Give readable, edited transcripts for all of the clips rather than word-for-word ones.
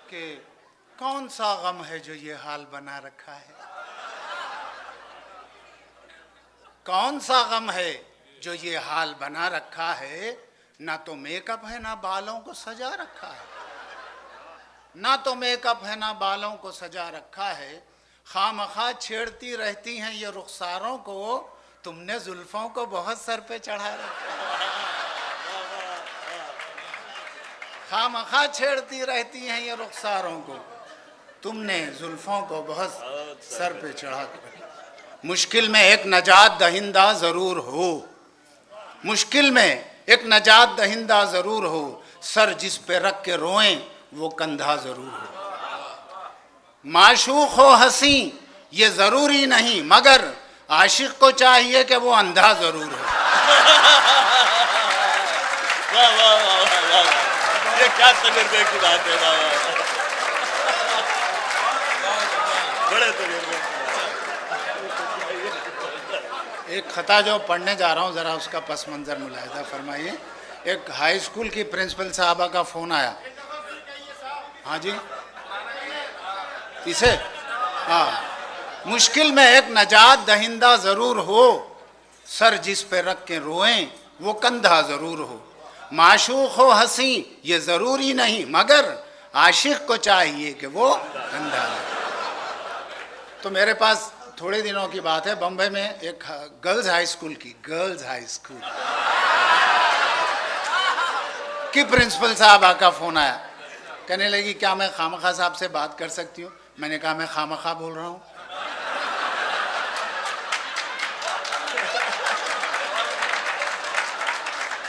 कि कौन सा गम है जो ये हाल बना रखा है, कौन सा गम है जो ये हाल बना रखा है। ना तो मेकअप है ना बालों को सजा रखा है, ना तो मेकअप है ना बालों को सजा रखा है। खामखा छेड़ती रहती हैं ये रुखसारों को, तुमने जुल्फों को बहुत सर पे चढ़ा रखा है। खामखा छेड़ती रहती हैं ये रुखसारों को, तुमने जुल्फों को बहुत सर पे चढ़ा कर। मुश्किल में एक नजात दहिंदा जरूर हो, मुश्किल में एक नजात दहिंदा जरूर हो, सर जिस पे रख के रोएं वो कंधा जरूर हो। माशूक हो हंसी ये जरूरी नहीं, मगर आशिक को चाहिए कि वो अंधा जरूर हो। वाह वाह वाह वाह वाह, ये क्या तजुर्बे की बात है। बड़े तजुर्बे। एक खता जो पढ़ने जा रहा हूँ, ज़रा उसका पस मंज़र मुलाहिज़ा फरमाइए। एक हाई स्कूल की प्रिंसिपल साहबा का फ़ोन आया। हाँ जी, इसे हाँ, मुश्किल में एक नजात दहिंदा ज़रूर हो, सर जिस पे रख के रोएं वो कंधा ज़रूर हो। माशूक हो हंसी ये ज़रूरी नहीं, मगर आशिक को चाहिए कि वो कंधा हो। तो मेरे पास थोड़े दिनों की बात है, बम्बई में एक गर्ल्स हाई स्कूल की प्रिंसिपल साहबा का फ़ोन आया। कहने लगी क्या मैं खामखा साहब से बात कर सकती हूँ। मैंने कहा मैं खामखा बोल रहा हूँ।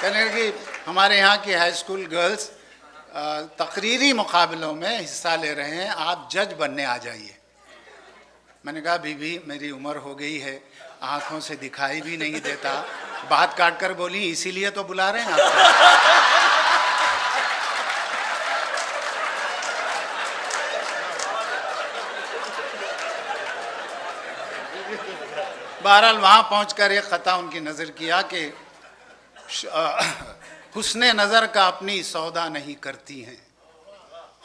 कहने लगी हमारे यहाँ की हाई स्कूल गर्ल्स तकरीरी मुकाबलों में हिस्सा ले रहे हैं, आप जज बनने आ जाइए। मैंने कहा बीबी मेरी उम्र हो गई है, आँखों से दिखाई भी नहीं देता। बात काट कर बोली इसीलिए तो बुला रहे हैं आपको। बहरहाल वहाँ पहुँचकर एक ख़ता उनकी नज़र किया कि हुस्ने नज़र का अपनी सौदा नहीं करती हैं,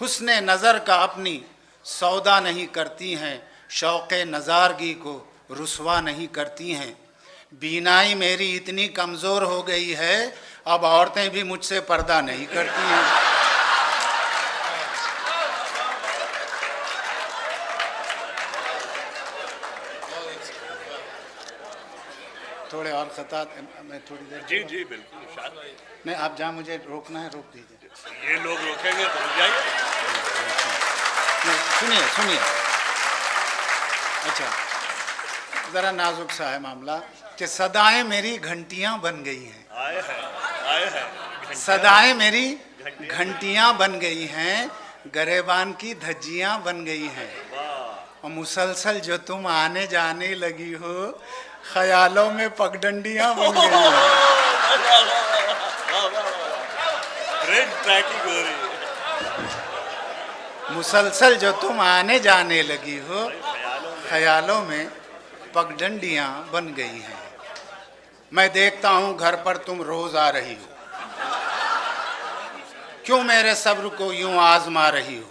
हुस्ने नज़र का अपनी सौदा नहीं करती हैं, शौक़े नज़ारगी को रुसवा नहीं करती हैं। बीनाई मेरी इतनी कमज़ोर हो गई है, अब औरतें भी मुझसे पर्दा नहीं करती हैं। थोड़े और खता मैं थोड़ी देर। जी जी बिल्कुल। नहीं आप जहाँ मुझे रोकना है रोक दीजिए। ये लोग रोकेंगे तो रुक जाइए। सुनिए सुनिए, अच्छा ज़रा नाजुक सा है मामला कि सदाएं मेरी घंटियां बन गई हैं। आए हैं सदाएं मेरी घंटियां बन गई हैं, गरेबान की धज्जियां बन गई हैं। और मुसलसल जो तुम आने जाने लगी हो, ख्यालों में पगडंडियां बन गई हैं। ट्रैकिंग हो रही है। मुसलसल जो तुम आने जाने लगी हो, ख्यालों में पगडंडियां बन गई हैं। मैं देखता हूं घर पर तुम रोज आ रही हो, क्यों मेरे सब्र को यूं आजमा रही हो।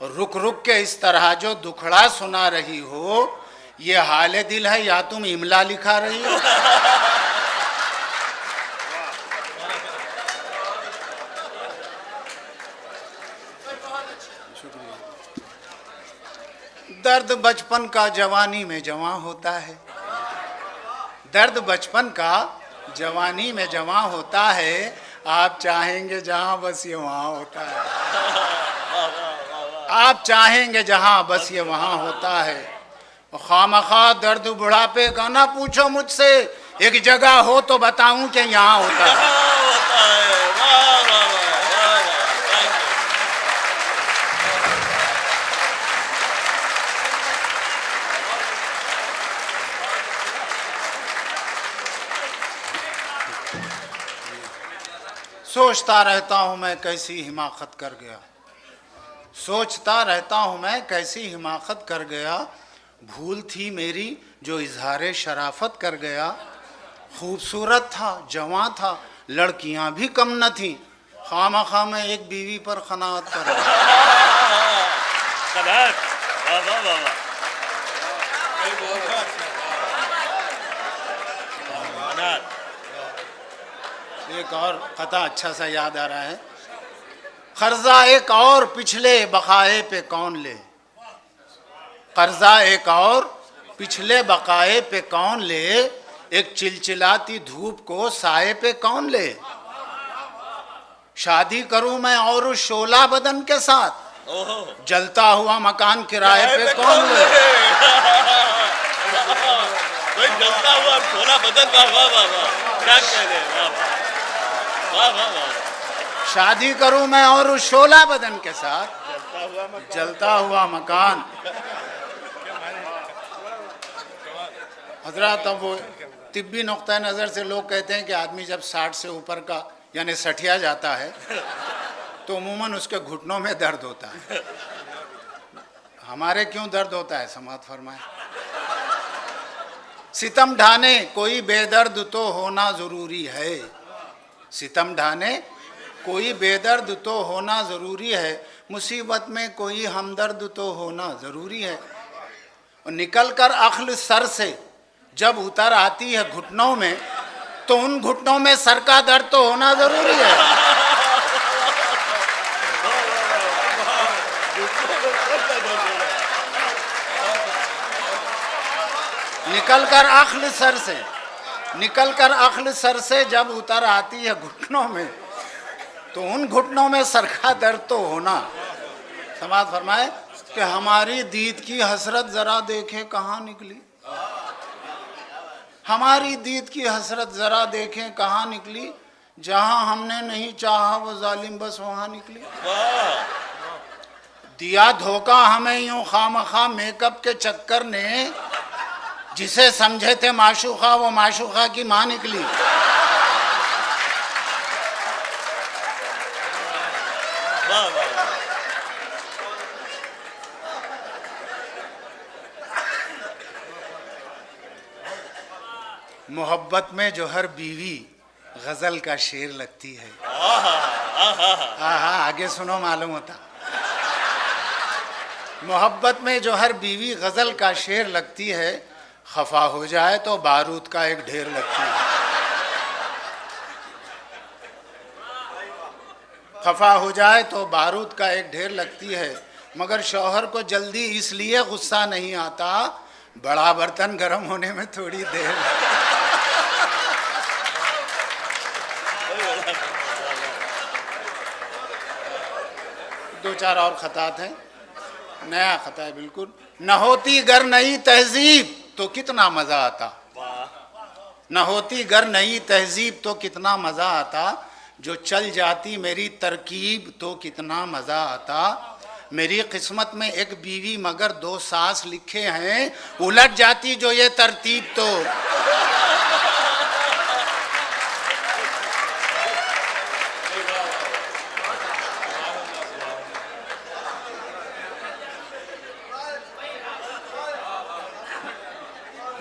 और रुक रुक के इस तरह जो दुखड़ा सुना रही हो, ये हाले दिल है या तुम इमला लिखा रही हो। दर्द बचपन का जवानी में जवां होता है, दर्द बचपन का जवानी में जवां होता है। आप चाहेंगे जहां बस ये वहां होता है, आप चाहेंगे जहां बस ये वहां होता है। खामखा दर्द बुढ़ापे का ना पूछो मुझसे, एक जगह हो तो बताऊं कि यहाँ होता है। सोचता रहता हूँ मैं कैसी हिमाकत कर गया, सोचता रहता हूँ मैं कैसी हिमाकत कर गया। भूल थी मेरी जो इजहारे शराफत कर गया। खूबसूरत था, जवां था, लड़कियां भी कम न थी, खामखा मैं एक बीवी पर खनात कर गया। कमाल, वाह वाह वाह वाह। अनार। एक और कथा अच्छा सा याद आ रहा है। कर्जा एक और पिछले बकाए पे कौन ले, कर्जा एक और पिछले बकाए पे कौन ले, एक चिलचिलाती धूप को साए पे कौन ले। शादी करूं मैं और उस शोला बदन के साथ, ओहो, जलता हुआ मकान किराए पे कौन ले। कोई जलता हुआ सोना बदन, वाह वाह वाह वाह, क्या कह रहे हैं, वाह वाह वाह वाह। शादी करूं मैं और उस शोला बदन के साथ, जलता हुआ मकान। हजरत, अब वो तिब्बी नुक्ता नज़र से लोग कहते हैं कि आदमी जब 60 से ऊपर का यानी सठिया जाता है तो अमूमन उसके घुटनों में दर्द होता है। हमारे क्यों दर्द होता है, समात फरमाए। सितम ढाने कोई बेदर्द तो होना ज़रूरी है, सितम ढाने कोई बेदर्द तो होना ज़रूरी है, मुसीबत में कोई हमदर्द तो होना ज़रूरी है। और निकल कर अक्ल सर से जब उतर आती है घुटनों में, तो उन घुटनों में सर का दर्द तो होना ज़रूरी है। निकल कर अक्ल सर से, निकल कर अक्ल सर से जब उतर आती है घुटनों में, तो उन घुटनों में सर का दर्द तो होना। समाज फरमाए कि हमारी दीद की हसरत जरा देखे कहाँ निकली, हमारी दीद की हसरत जरा देखें कहाँ निकली, जहाँ हमने नहीं चाहा वो जालिम बस वहाँ निकली। दिया धोखा हमें यूं खामखा मेकअप के चक्कर ने, जिसे समझे थे माशूका वो माशूका की माँ निकली। मोहब्बत में जो हर बीवी गजल का शेर लगती है। हाँ, आगे सुनो मालूम होता। मोहब्बत में जो हर बीवी गजल का शेर लगती है, खफा हो जाए तो बारूद का एक ढेर लगती है। खफा हो जाए तो बारूद का एक ढेर लगती है, मगर शौहर को जल्दी इसलिए गुस्सा नहीं आता, बड़ा बर्तन गर्म होने में थोड़ी देर। दो चार और खतात हैं, नया खता है बिल्कुल। न होती गर नई तहजीब तो कितना मजा आता, न होती गर नई तहजीब तो कितना मजा आता, जो चल जाती मेरी तरकीब तो कितना मजा आता। मेरी किस्मत में एक बीवी मगर 2 सास लिखे हैं, उलट जाती जो ये तरतीब तो।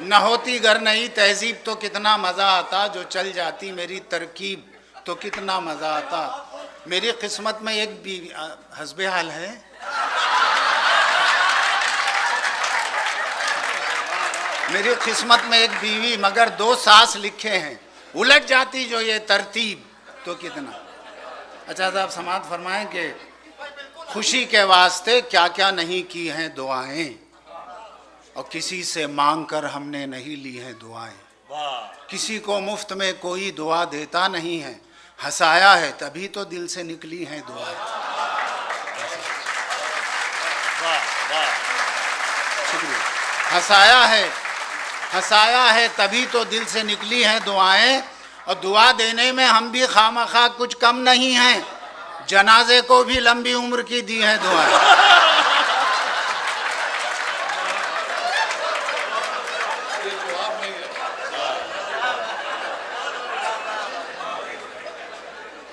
न होती गर नई तहजीब तो कितना मज़ा आता, जो चल जाती मेरी तरकीब तो कितना मज़ा आता। मेरी किस्मत में एक बीवी, हस्बे हाल है, मेरी किस्मत में एक बीवी मगर 2 सास लिखे हैं, उलट जाती जो ये तरतीब तो कितना। अच्छा साहब, समात फरमाएं कि खुशी के वास्ते क्या क्या नहीं की हैं दुआएं, और किसी से मांग कर हमने नहीं ली हैं दुआएं। किसी को मुफ्त में कोई दुआ देता नहीं है, हंसाया है तभी तो दिल से निकली हैं दुआएं। शुक्रिया। हंसाया है तभी तो दिल से निकली हैं दुआएं, और दुआ देने में हम भी खामखा कुछ कम नहीं हैं, जनाजे को भी लंबी उम्र की दी हैं दुआएं।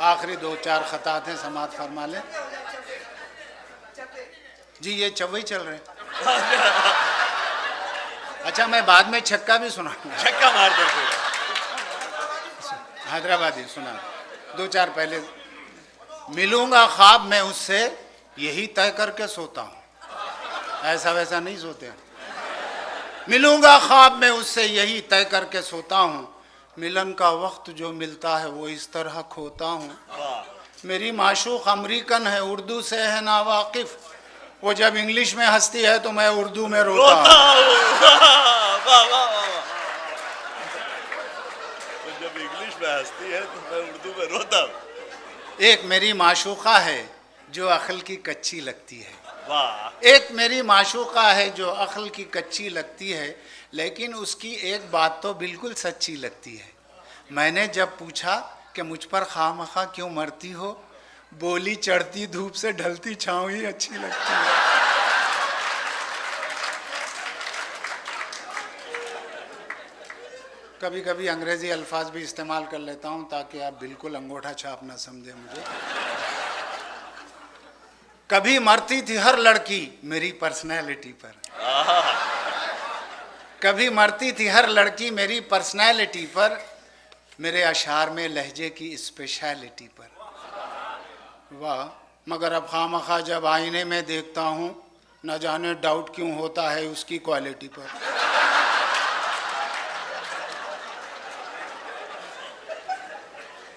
आखिरी 2-4 खतात हैं, समात फरमा लें जी। ये चवई चल रहे हैं। अच्छा, मैं बाद में छक्का भी सुनाऊंगा, छक्का मार दो। हैदराबादी सुना 2-4 पहले। मिलूंगा ख्वाब में उससे यही तय करके सोता हूँ, ऐसा वैसा नहीं सोते हैं। मिलूंगा ख्वाब में उससे यही तय करके सोता हूँ, मिलन का वक्त जो मिलता है वो इस तरह खोता हूँ। मेरी माशूक अमरीकन है, उर्दू से है नावाकिफ, वो जब इंग्लिश में हंसती है तो मैं उर्दू में रोता हूँ। वो जब इंग्लिश में हंसती है तो मैं उर्दू में रोता हूँ। एक मेरी माशूका है जो अक्ल की कच्ची लगती है। वाह। एक मेरी माशूका है जो अक्ल की कच्ची लगती है, लेकिन उसकी एक बात तो बिल्कुल सच्ची लगती है। मैंने जब पूछा कि मुझ पर खामखा क्यों मरती हो, बोली चढ़ती धूप से ढलती छाँव ही अच्छी लगती है। कभी कभी अंग्रेजी अल्फाज भी इस्तेमाल कर लेता हूँ ताकि आप बिल्कुल अंगूठा छाप ना समझे मुझे। कभी मरती थी हर लड़की मेरी पर्सनैलिटी पर, कभी मरती थी हर लड़की मेरी पर्सनैलिटी पर, मेरे अशार में लहजे की स्पेशलिटी पर। वाह, मगर अब खामखा जब आईने में देखता हूँ न जाने डाउट क्यों होता है उसकी क्वालिटी पर।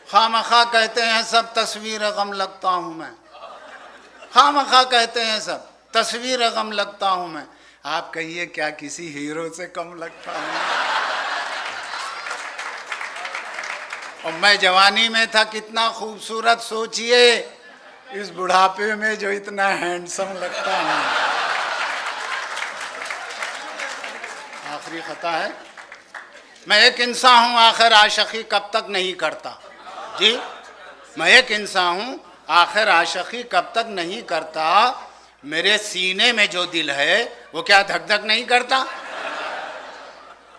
खामखा कहते हैं सब तस्वीर गम लगता हूँ मैं, खामखा कहते हैं सब तस्वीर गम लगता हूँ मैं। आप कहिए क्या किसी हीरो से कम लगता हूँ? और मैं जवानी में था कितना खूबसूरत, सोचिए इस बुढ़ापे में जो इतना हैंडसम लगता हूँ। आखिरी खता है, मैं एक इंसान हूँ आखिर आशिकी कब तक नहीं करता। जी, मैं एक इंसान हूँ आखिर आशिकी कब तक नहीं करता, मेरे सीने में जो दिल है वो क्या धक धक नहीं करता।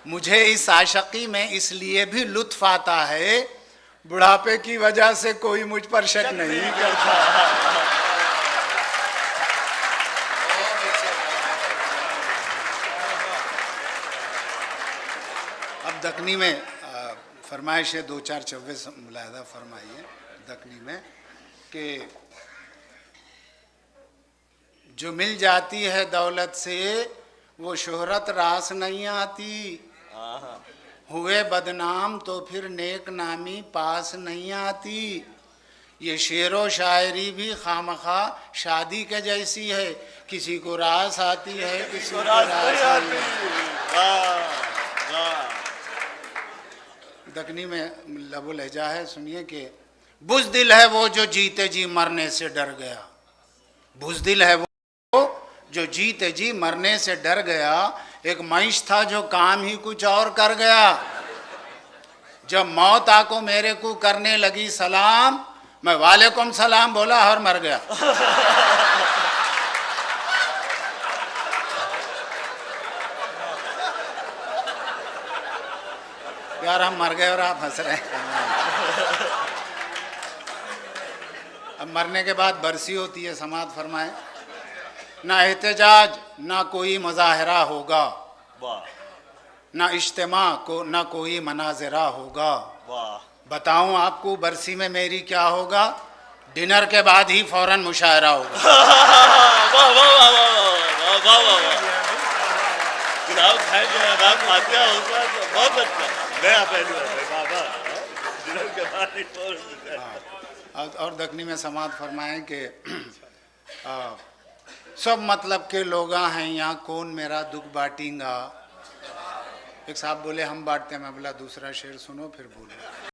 मुझे इस आशिकी में इसलिए भी लुत्फ आता है, बुढ़ापे की वजह से कोई मुझ पर शक नहीं करता। अब दकनी में फरमाइश है, दो चार चव्वे मुलाहदा फरमाइए दकनी में कि जो मिल जाती है दौलत से वो शोहरत रास नहीं आती, हुए बदनाम तो फिर नेक नामी पास नहीं आती। ये शेरो शायरी भी खामखा शादी के जैसी है, किसी को रास आती है किसी को रास नहीं आती। दकनी में लबो लहजा है, सुनिए कि बुज़दिल है वो जो जीते जी मरने से डर गया, बुज़दिल है वो जो जीते जी मरने से डर गया। एक मईश था जो काम ही कुछ और कर गया, जब मौत आको मेरे को करने लगी सलाम, मैं वालेकुम सलाम बोला और मर गया। यार हम मर गए और आप हंस रहे हैं। अब मरने के बाद बरसी होती है, समात फरमाए, ना एहतजाज ना कोई मुजाहरा होगा, ना इज्तिमा को ना कोई मनाजरा होगा। बताऊं आपको बरसी में मेरी क्या होगा? डिनर के बाद ही फौरन मुशायरा होगा। बहुत अच्छा, नया पहलू है। डिनर के बाद ही फौरन। और दकनी में समात फरमाएं कि सब मतलब के लोग हैं यहाँ, कौन मेरा दुख बांटेगा। एक साहब बोले हम बांटते हैं, मैं बोला दूसरा शेर सुनो फिर बोलो।